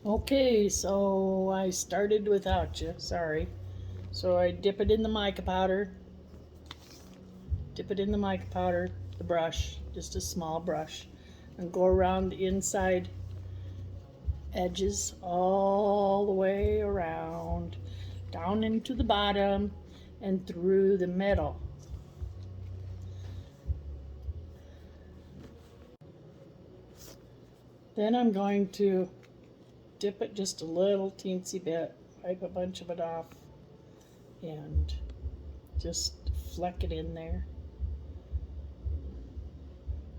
Okay, so I started without you, sorry. So I dip it in the mica powder, the brush, just a small brush, and go around the inside edges all the way around, down into the bottom, and through the middle. Then I'm going to dip it just a little teensy bit, wipe a bunch of it off, and just fleck it in there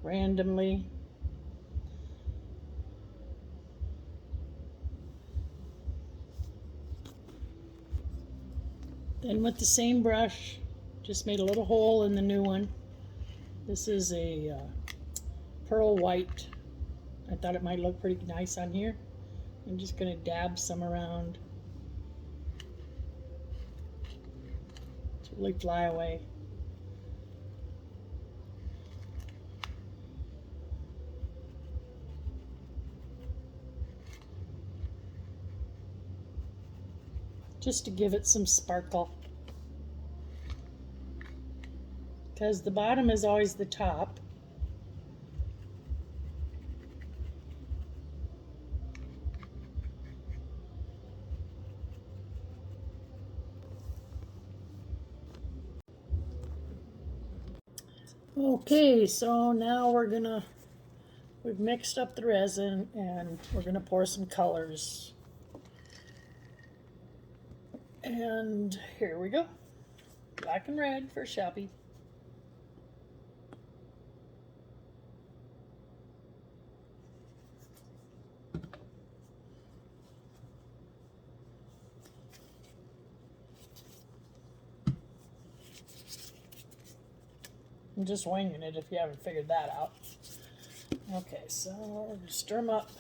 randomly. Then with the same brush, just made a little hole in the new one. This is a pearl white. I thought it might look pretty nice on here. I'm just going to dab some around to really fly away. Just to give it some sparkle. Because the bottom is always the top. Okay, so now we've mixed up the resin and we're gonna pour some colors. And here we go. Black and red for Shelby. I'm just winging it if you haven't figured that out. Okay, so we're gonna stir them up.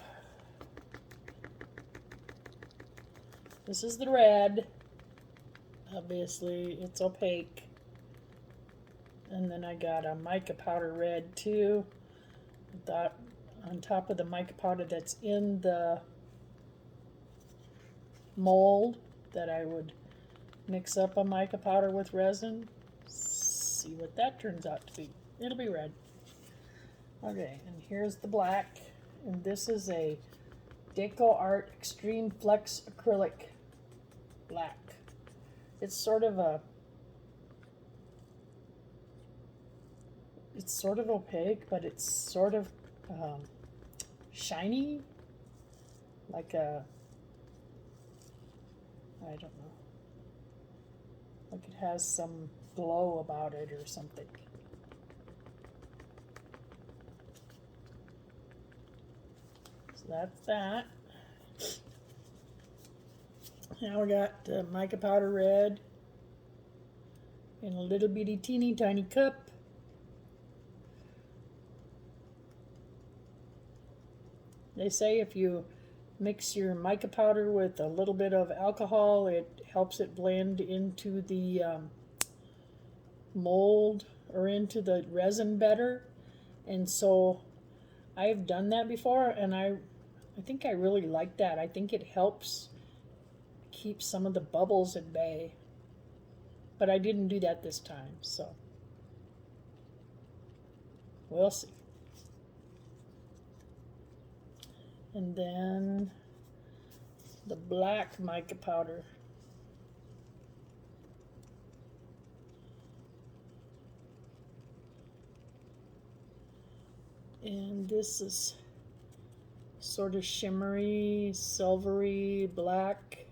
This is the red. Obviously, it's opaque. And then I got a mica powder red too. I thought on top of the mica powder that's in the mold that I would mix up a mica powder with resin. See what that turns out to be. It'll be red. Okay, and here's the black. And this is a Deco Art Extreme Flex Acrylic Black. It's sort of opaque, but it's sort of shiny, like I don't know, like it has some glow about it or something. So that's that. Now we got mica powder red in a little bitty teeny tiny cup. They say if you mix your mica powder with a little bit of alcohol, it helps it blend into the mold or into the resin better. And so I've done that before, and I think I really like that. I think it helps keep some of the bubbles at bay. But I didn't do that this time, so we'll see. And then the black mica powder. And this is sort of shimmery, silvery black.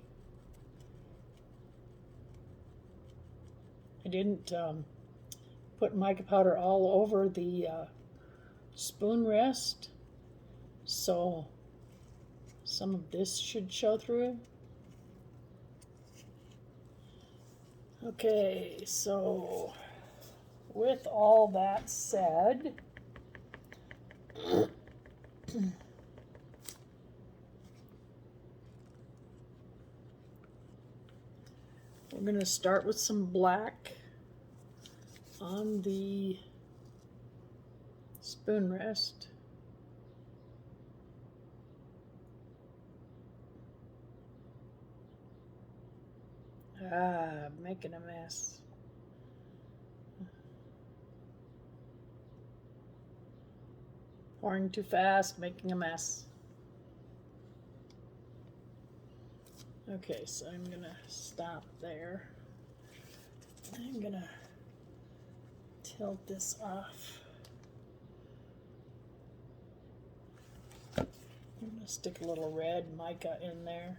I didn't put mica powder all over the spoon rest, so some of this should show through. Okay, so with all that said, we're going to start with some black on the spoon rest. Ah, making a mess. Pouring too fast, making a mess. Okay, so I'm gonna stop there. I'm gonna tilt this off. I'm gonna stick a little red mica in there.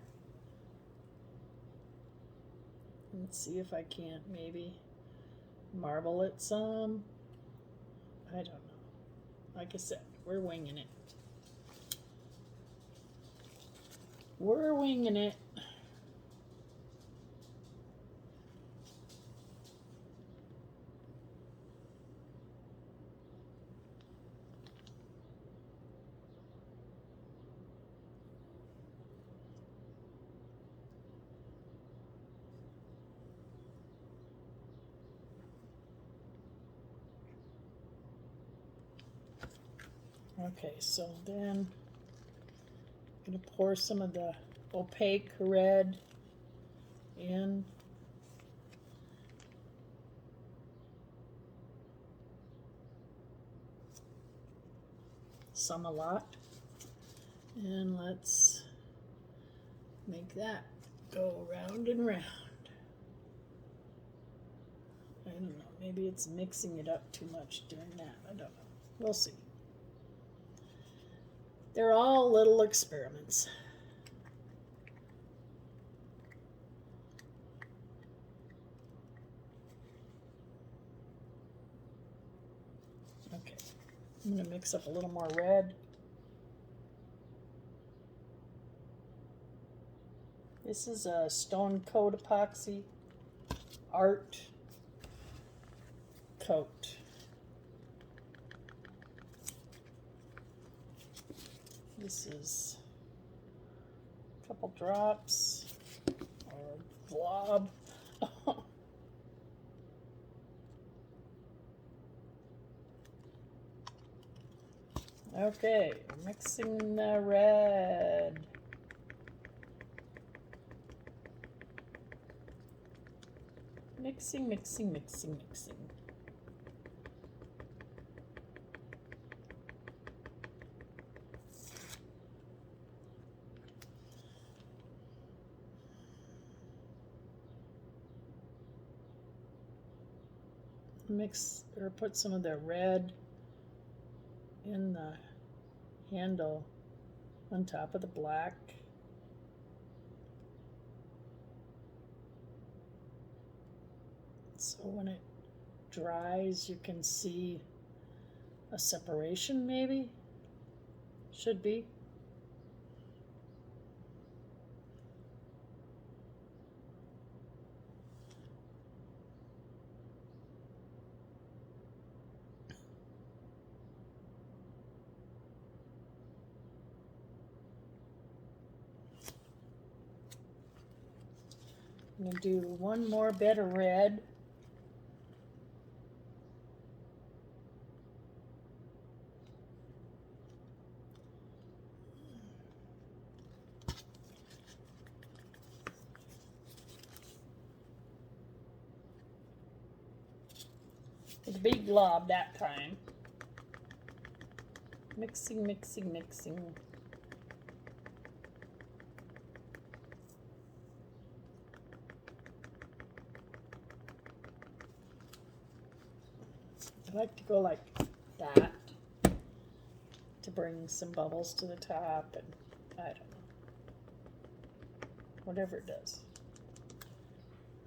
Let's see if I can't maybe marble it some. I don't know. Like I said, we're winging it. We're winging it. Okay, so then I'm going to pour some of the opaque red in. Some a lot. And let's make that go round and round. I don't know, maybe it's mixing it up too much doing that. I don't know. We'll see. They're all little experiments. Okay, I'm going to mix up a little more red. This is a stone coat epoxy art coat. This is a couple drops or glob. Okay, mixing the red. Mixing, mixing, mixing, mixing. Mix or put some of the red in the handle on top of the black. So when it dries, you can see a separation, maybe? Should be. I'm going to do one more bit of red. With a big glob that time. Mixing, mixing, mixing. I like to go like that to bring some bubbles to the top, and I don't know, whatever it does.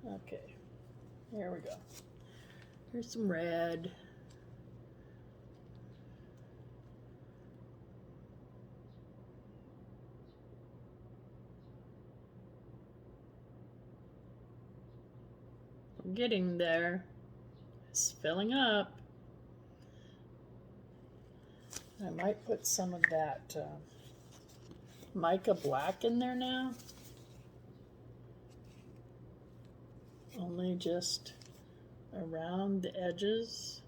Okay, here we go. Here's some red. We're getting there. It's filling up. I might put some of that mica black in there now. Only just around the edges.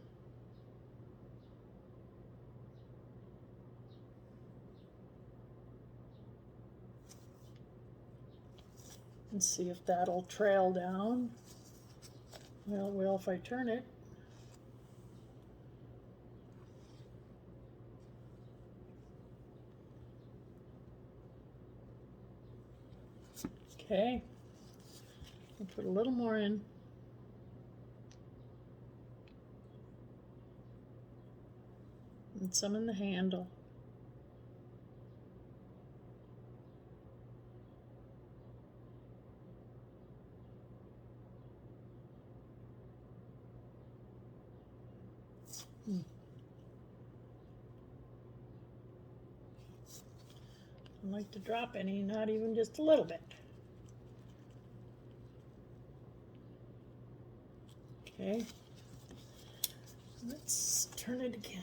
and see if that'll trail down. Well, it will if I turn it. Okay, I'll put a little more in. And some in the handle. Don't like to drop any, not even just a little bit. Okay, let's turn it again.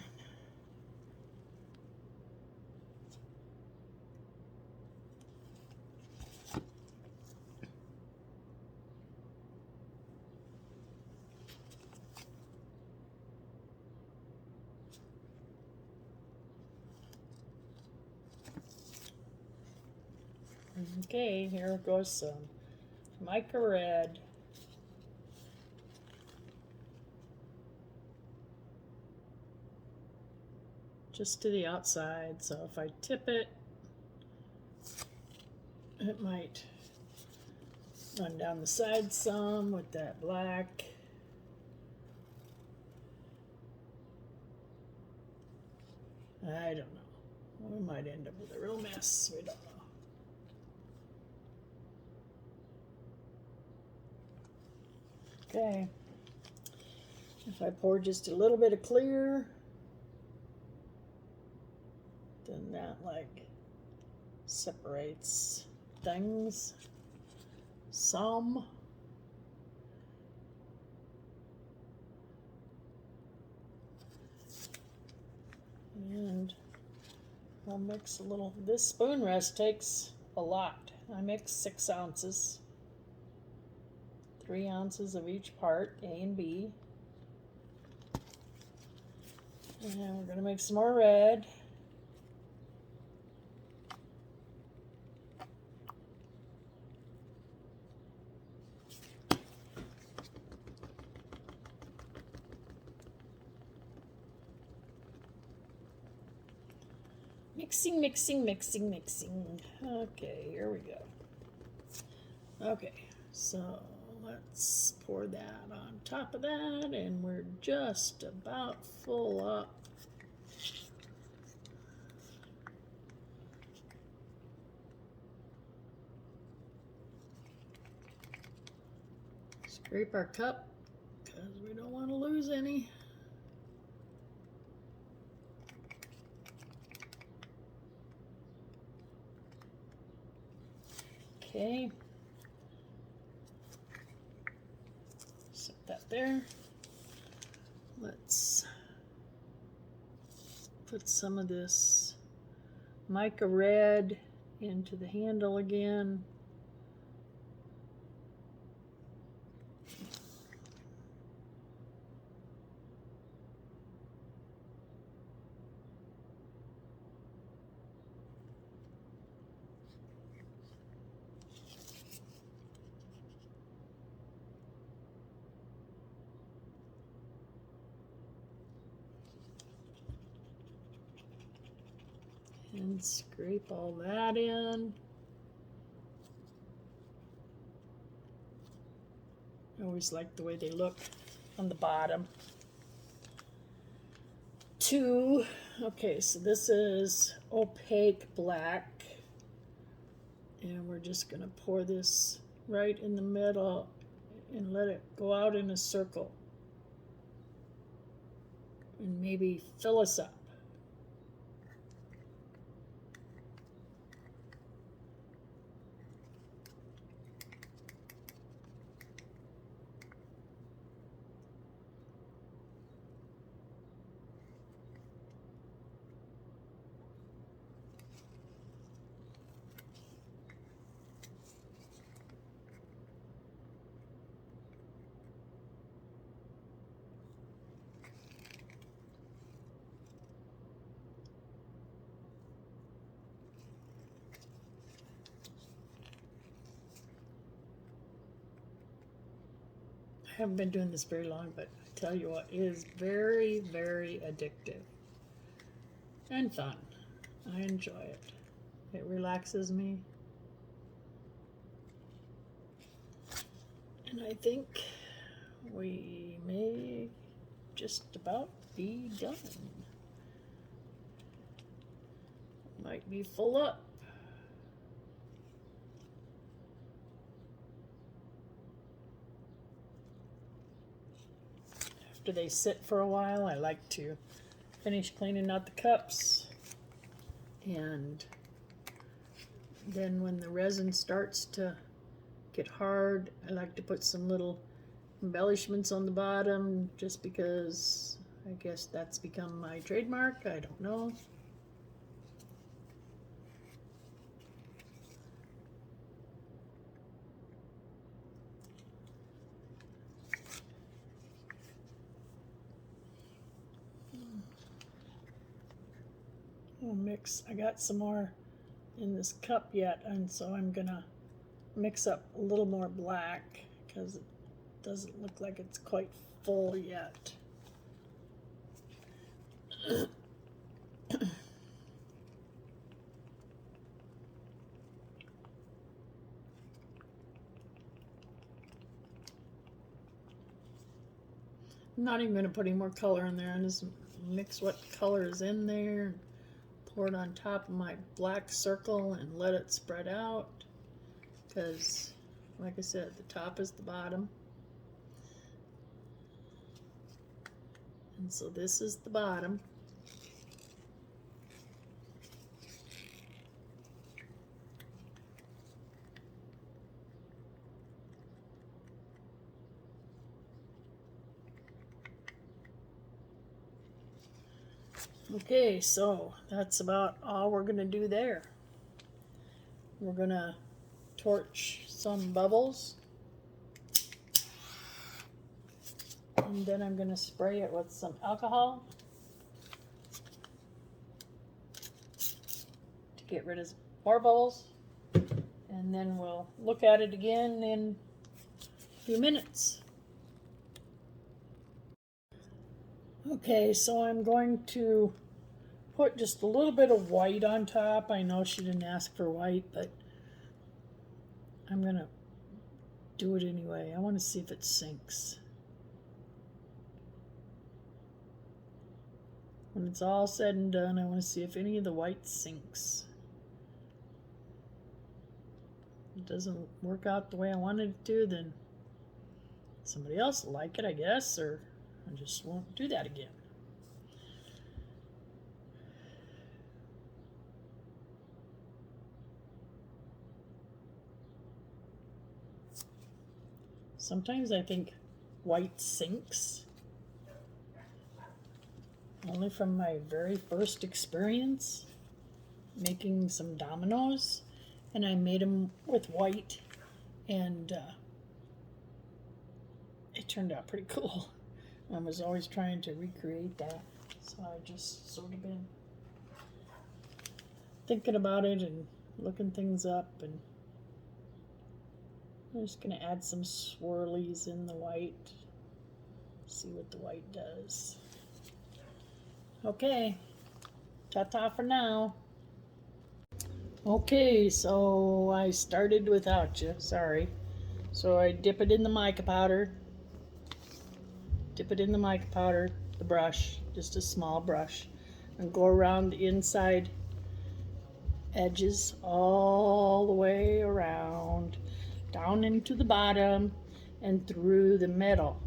Okay, here goes some mica red. Just to the outside, so if I tip it, it might run down the side some with that black. I don't know. We might end up with a real mess. We don't know. Okay. If I pour just a little bit of clear, then that like separates things some. And I'll mix a little. This spoon rest takes a lot. I mix 6 ounces. 3 ounces of each part, A and B. And we're going to make some more red. Mixing, mixing, mixing, mixing. Okay, here we go. Okay, so let's pour that on top of that, and we're just about full up. Scrape our cup because we don't want to lose any. Okay. Set that there. Let's put some of this mica red into the handle again. And scrape all that in. I always like the way they look on the bottom. 2. Okay, so this is opaque black. And we're just going to pour this right in the middle and let it go out in a circle. And maybe fill us up. haven't been doing this very long, but I tell you what, it is very, very addictive and fun. I enjoy it. It relaxes me. And I think we may just about be done. Might be full up. After they sit for a while, I like to finish cleaning out the cups, and then when the resin starts to get hard, I like to put some little embellishments on the bottom, just because I guess that's become my trademark. I don't know. I'll mix. I got some more in this cup yet, and so I'm gonna mix up a little more black because it doesn't look like it's quite full yet. I'm not even going to put any more color in there. I just mix what color is in there, pour it on top of my black circle and let it spread out, because like I said, the top is the bottom. And so this is the bottom. Okay, so that's about all we're going to do there. We're going to torch some bubbles, and then I'm going to spray it with some alcohol to get rid of more bubbles, and then we'll look at it again in a few minutes. Okay, so I'm going to put just a little bit of white on top. I know she didn't ask for white, but I'm going to do it anyway. I want to see if it sinks. When it's all said and done, I want to see if any of the white sinks. If it doesn't work out the way I wanted it to, then somebody else will like it, I guess, or I just won't do that again. Sometimes I think white sinks, only from my very first experience making some dominoes, and I made them with white, and it turned out pretty cool. I was always trying to recreate that, so I just sort of been thinking about it and looking things up, and I'm just going to add some swirlies in the white, see what the white does. Okay, ta-ta for now. Okay, so I started without you, sorry. So I dip it in the mica powder. Dip it in the mica powder, the brush, just a small brush, and go around the inside edges all the way around, down into the bottom and through the middle.